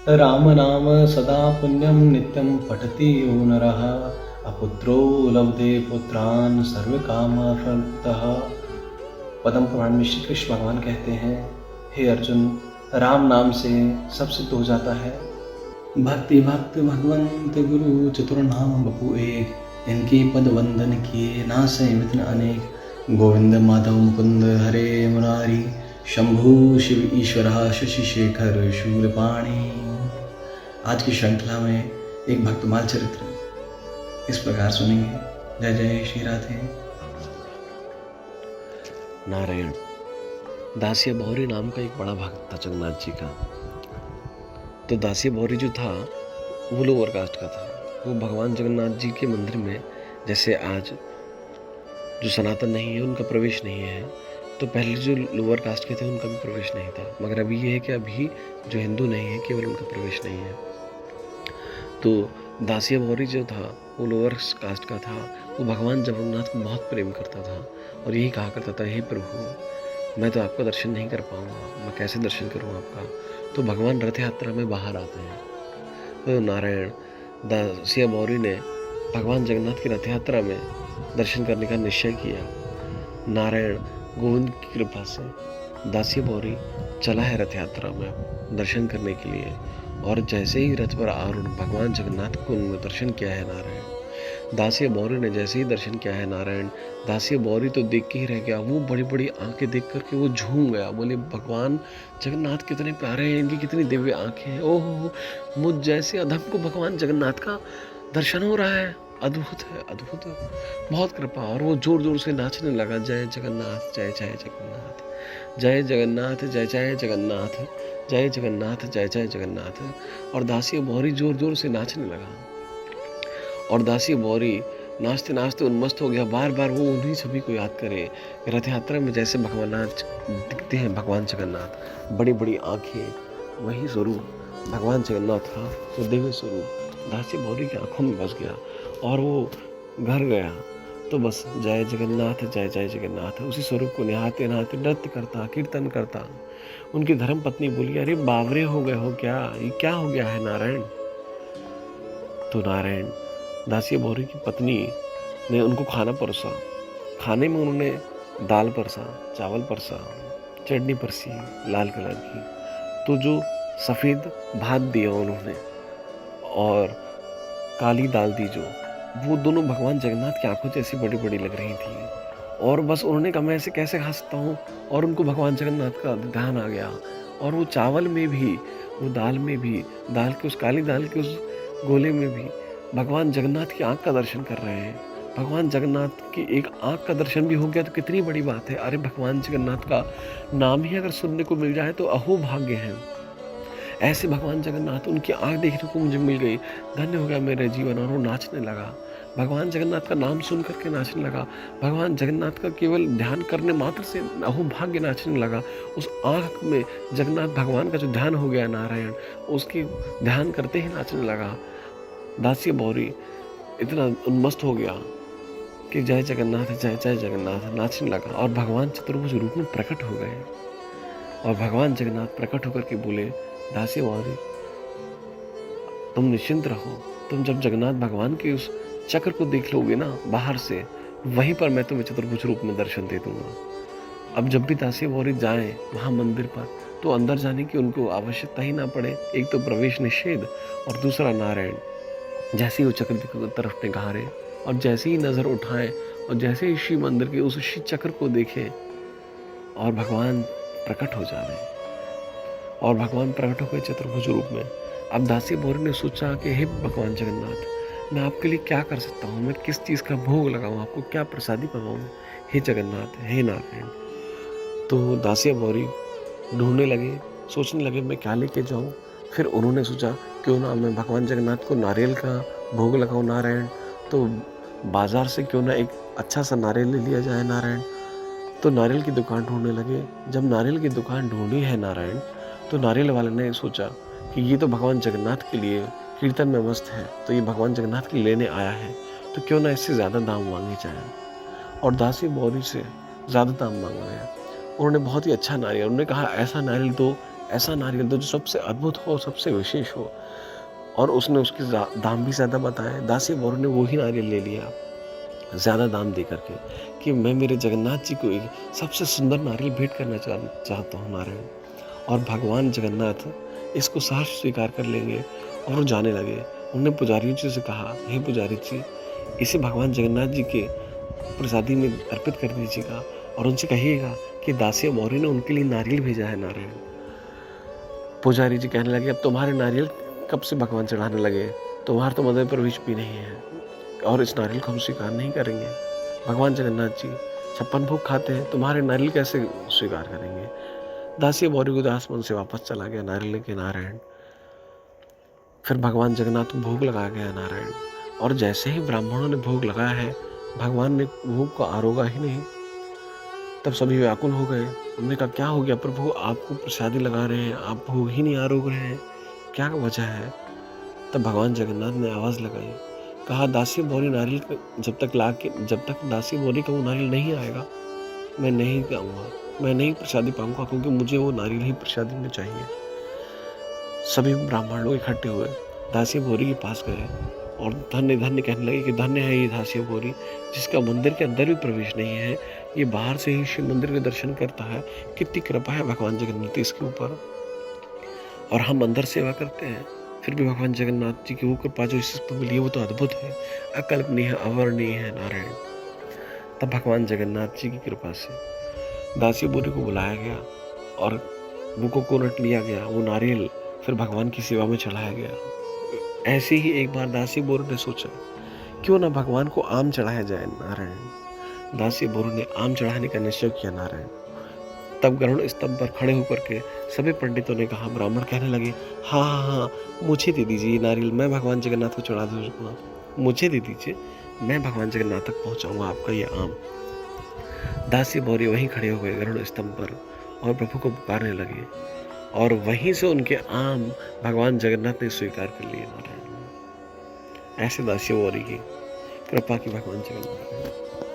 राम नाम सदा पुण्यं नित्यं पठति यो नरः अपुत्रो लभते पुत्रान् सर्वकामफलप्रदः। पद्म पुराण में श्री कृष्ण भगवान कहते हैं, हे अर्जुन, राम नाम से सब सिद्ध हो जाता है। भक्ति भक्त भगवंत गुरु चतुर्नाम बपू एक, इनकी पद वंदन किए नासै मिथुन अनेक। गोविंद माधव मुकुंद हरे मुरारी, शंभु शिव ईश्वर शशि शेखर शूलपाणी। आज की श्रृंखला में एक भक्तमाल चरित्र इस प्रकार सुनेंगे। जय जय श्री राधे। नारायण। दासिया बौरी नाम का एक बड़ा भक्त था जगन्नाथ जी का। तो दासिया बौरी जो था वो लोअर कास्ट का था। वो भगवान जगन्नाथ जी के मंदिर में, जैसे आज जो सनातन नहीं है उनका प्रवेश नहीं है, तो पहले जो लोअर कास्ट के थे उनका भी प्रवेश नहीं था। मगर अभी ये है कि अभी जो हिंदू नहीं है केवल उनका प्रवेश नहीं है। तो दासिया बौरी जो था वो लोअर कास्ट का था। वो भगवान जगन्नाथ को बहुत प्रेम करता था और यही कहा करता था, हे प्रभु, मैं तो आपका दर्शन नहीं कर पाऊंगा, मैं कैसे दर्शन करूं आपका। तो भगवान रथ यात्रा में बाहर आते हैं। तो नारायण, दासिया बौरी ने भगवान जगन्नाथ की रथ यात्रा में दर्शन करने का निश्चय किया। नारायण, गोविंद की कृपा से दासिया बौरी चला है रथ यात्रा में दर्शन करने के लिए। और जैसे ही रथ पर आरूढ़ भगवान जगन्नाथ को उन्होंने दर्शन किया है नारायण, दासिया बौरी ने जैसे ही दर्शन किया है नारायण, दासिया बौरी तो देख के ही रह गया। वो बड़ी बड़ी आंखें देख करके वो झूम गया। बोले, भगवान जगन्नाथ कितने प्यारे हैं, इनकी कितनी दिव्य आंखें हैं। ओहो, मुझ जैसे अधम को भगवान जगन्नाथ का दर्शन हो रहा है। अद्भुत है, अद्भुत, बहुत कृपा। और वो जोर जोर से नाचने लगा, जय जगन्नाथ जय जय जगन्नाथ, जय जगन्नाथ जय जय जगन्नाथ, जय जगन्नाथ जय जय जगन्नाथ। और दासिया बौरी जोर जोर से नाचने लगा। और दासिया बौरी नाचते नाचते उन्मस्त हो गया। बार बार वो उन्हीं सभी को याद करे। रथ यात्रा में जैसे भगवान दिखते हैं भगवान जगन्नाथ, बड़ी बड़ी आंखें, वही स्वरूप भगवान जगन्नाथ का वो दिव्य स्वरूप दासिया बौरी की आंखों में बस गया। और वो घर गया तो बस जय जगन्नाथ जय जय जगन्नाथ उसी स्वरूप को निहारते नहाते नृत्य करता, कीर्तन करता। उनकी धर्म पत्नी बोली, अरे बावरे हो गए हो क्या, ये क्या हो गया है नारायण। तो नारायण, दासिया बौरी की पत्नी ने उनको खाना परोसा। खाने में उन्होंने दाल परसा, चावल परसा, चटनी परसी लाल कलर की। तो जो सफ़ेद भात दिया उन्होंने और काली दाल दी जो, वो दोनों भगवान जगन्नाथ की आंखों जैसी बड़ी बड़ी लग रही थी। और बस उन्होंने कहा, मैं ऐसे कैसे खा सकता हूँ। और उनको भगवान जगन्नाथ का ध्यान आ गया। और वो चावल में भी, वो दाल में भी, दाल के उस काली दाल के उस गोले में भी भगवान जगन्नाथ की आंख का दर्शन कर रहे हैं। भगवान जगन्नाथ की एक आंख का दर्शन भी हो गया तो कितनी बड़ी बात है। अरे भगवान जगन्नाथ का नाम ही अगर सुनने को मिल जाए तो अहो भाग्य है। ऐसे भगवान जगन्नाथ, उनकी आंख देखने को मुझे मिल गई, धन्य हो गया मेरा जीवन। और वो नाचने लगा, भगवान जगन्नाथ का नाम सुन करके नाचने लगा। भगवान जगन्नाथ का केवल ध्यान करने मात्र से अहो भाग्य नाचने लगा। उस आंख में जगन्नाथ भगवान का जो ध्यान हो गया नारायण, उसके ध्यान करते ही नाचने लगा। दासिया बौरी इतना उन्मस्त हो गया कि जय जगन्नाथ जय जय जगन्नाथ नाचने लगा। और भगवान चतुर्भुज रूप में प्रकट हो गए। और भगवान जगन्नाथ प्रकट होकर के बोले, दासिया बौरी, तुम निश्चिंत रहो। तुम जब जगन्नाथ भगवान के उस चक्र को देख लोगे ना बाहर से, वहीं पर मैं तुम्हें चतुर्भुज रूप में दर्शन दे दूंगा। अब जब भी दासिया बौरी जाए वहाँ मंदिर पर, तो अंदर जाने की उनको आवश्यकता ही ना पड़े। एक तो प्रवेश निषेध, और दूसरा नारायण, जैसे ही वो चक्र की तरफ निगारे और जैसे ही नज़र उठाएं और जैसे ही शिव मंदिर के उस शिव चक्र को देखें और भगवान प्रकट हो जाए। और भगवान प्रकट हो गए चतुर्भुज रूप में। अब दासिया बौरी ने सोचा कि हे भगवान जगन्नाथ, मैं आपके लिए क्या कर सकता हूँ, मैं किस चीज़ का भोग लगाऊँ, आपको क्या प्रसादी पकाऊँ, हे जगन्नाथ, हे नारायण। तो दासिया बौरी ढूंढने लगे, सोचने लगे मैं क्या लेके जाऊँ। फिर उन्होंने सोचा, क्यों ना मैं भगवान जगन्नाथ को नारियल का भोग लगाऊँ नारायण। तो बाजार से क्यों ना एक अच्छा सा नारियल ले लिया जाए नारायण। तो नारियल की दुकान ढूंढने लगे। जब नारियल की दुकान ढूंढी है नारायण, तो नारियल वाले ने सोचा कि ये तो भगवान जगन्नाथ के लिए कीर्तन में मस्त है, तो ये भगवान जगन्नाथ के लेने आया है, तो क्यों ना इससे ज़्यादा दाम मांगे जाए। और दासिया बौरी से ज़्यादा दाम मांगा गया। उन्होंने बहुत ही अच्छा नारियल, उन्होंने कहा ऐसा नारियल दो ऐसा नारियल दो जो सबसे अद्भुत हो, सबसे विशेष हो। और उसने उसके दाम भी ज़्यादा बताए। दासी बौरी ने वही नारियल ले लिया ज़्यादा दाम दे करके कि मैं मेरे जगन्नाथ जी को एक सबसे सुंदर नारियल भेंट करना चाहता हूँ नारायण। और भगवान जगन्नाथ इसको सहर्ष स्वीकार कर लेंगे और वो जाने लगे। उन्होंने पुजारियों जी से कहा, हे पुजारी जी, इसे भगवान जगन्नाथ जी के प्रसादी में अर्पित कर दीजिएगा और उनसे कहिएगा कि दासी बौरी ने उनके लिए नारियल भेजा है नारायण। पुजारी जी कहने लगे, अब तुम्हारे नारियल कब से भगवान चढ़ाने लगे? तुम्हारा तो मदर प्रवेश भी नहीं है और इस नारियल को हम स्वीकार नहीं करेंगे। भगवान जगन्नाथ जी 56 भोग खाते हैं, तुम्हारे नारियल कैसे स्वीकार करेंगे? दासी बौरी उदास मन से वापस चला गया नारियल के नारायण। फिर भगवान जगन्नाथ को भोग लगा गया नारायण। और जैसे ही ब्राह्मणों ने भोग लगाया है, भगवान ने भोग को आरोगा ही नहीं। तब सभी व्याकुल हो गए। उन्होंने कहा, क्या हो गया प्रभु, आपको प्रसादी लगा रहे हैं, आप भोग ही नहीं आरोग रहे हैं, क्या वजह है? तब भगवान जगन्नाथ ने आवाज़ लगाई, कहा, दासी बौरी नारियल जब तक दासी बौरी का वो नारियल नहीं आएगा, मैं नहीं गाऊंगा, मैं नहीं प्रसादी पाऊंगा, क्योंकि मुझे वो नारियल ही प्रसादी में चाहिए। सभी ब्राह्मण लोग इकट्ठे हुए, दासी बौरी के पास गए और धन्य धन्य कहने लगे कि धन्य है ये दासी बौरी, जिसका मंदिर के अंदर भी प्रवेश नहीं है, ये बाहर से ही शिव मंदिर के दर्शन करता है। कितनी कृपा है भगवान जगन्नाथ इसके ऊपर। और हम अंदर सेवा करते हैं, फिर भी भगवान जगन्नाथ जी की वो कृपा जो इस पर मिली है वो तो अद्भुत है, अकल्पनीय है, अवर्णनीय है नारायण। तब भगवान जगन्नाथ जी की कृपा से दासी बौरी को बुलाया गया और वो कोकोनट लिया गया, वो नारियल फिर भगवान की सेवा में चढ़ाया गया। ऐसे ही एक बार दासी बौरी ने सोचा, क्यों ना भगवान को आम चढ़ाया जाए नारायण। दासी बौरी ने आम चढ़ाने का निश्चय किया नारायण। तब गरुड़ स्तंभ पर खड़े होकर के सभी पंडितों ने कहा, ब्राह्मण कहने लगे, हाँ हाँ हाँ, मुझे दे दीजिए ये नारियल, मैं भगवान जगन्नाथ को चढ़ा दूंगा, मुझे दे दीजिए, मैं भगवान जगन्नाथ तक पहुंचाऊंगा आपका ये आम। दासी बौरी वहीं खड़े हो गए गरुड़ स्तंभ पर और प्रभु को पुकारने लगे और वहीं से उनके आम भगवान जगन्नाथ ने स्वीकार कर लिए नारायण। ऐसे दासी बौरी की कृपा की भगवान जगन्नाथ।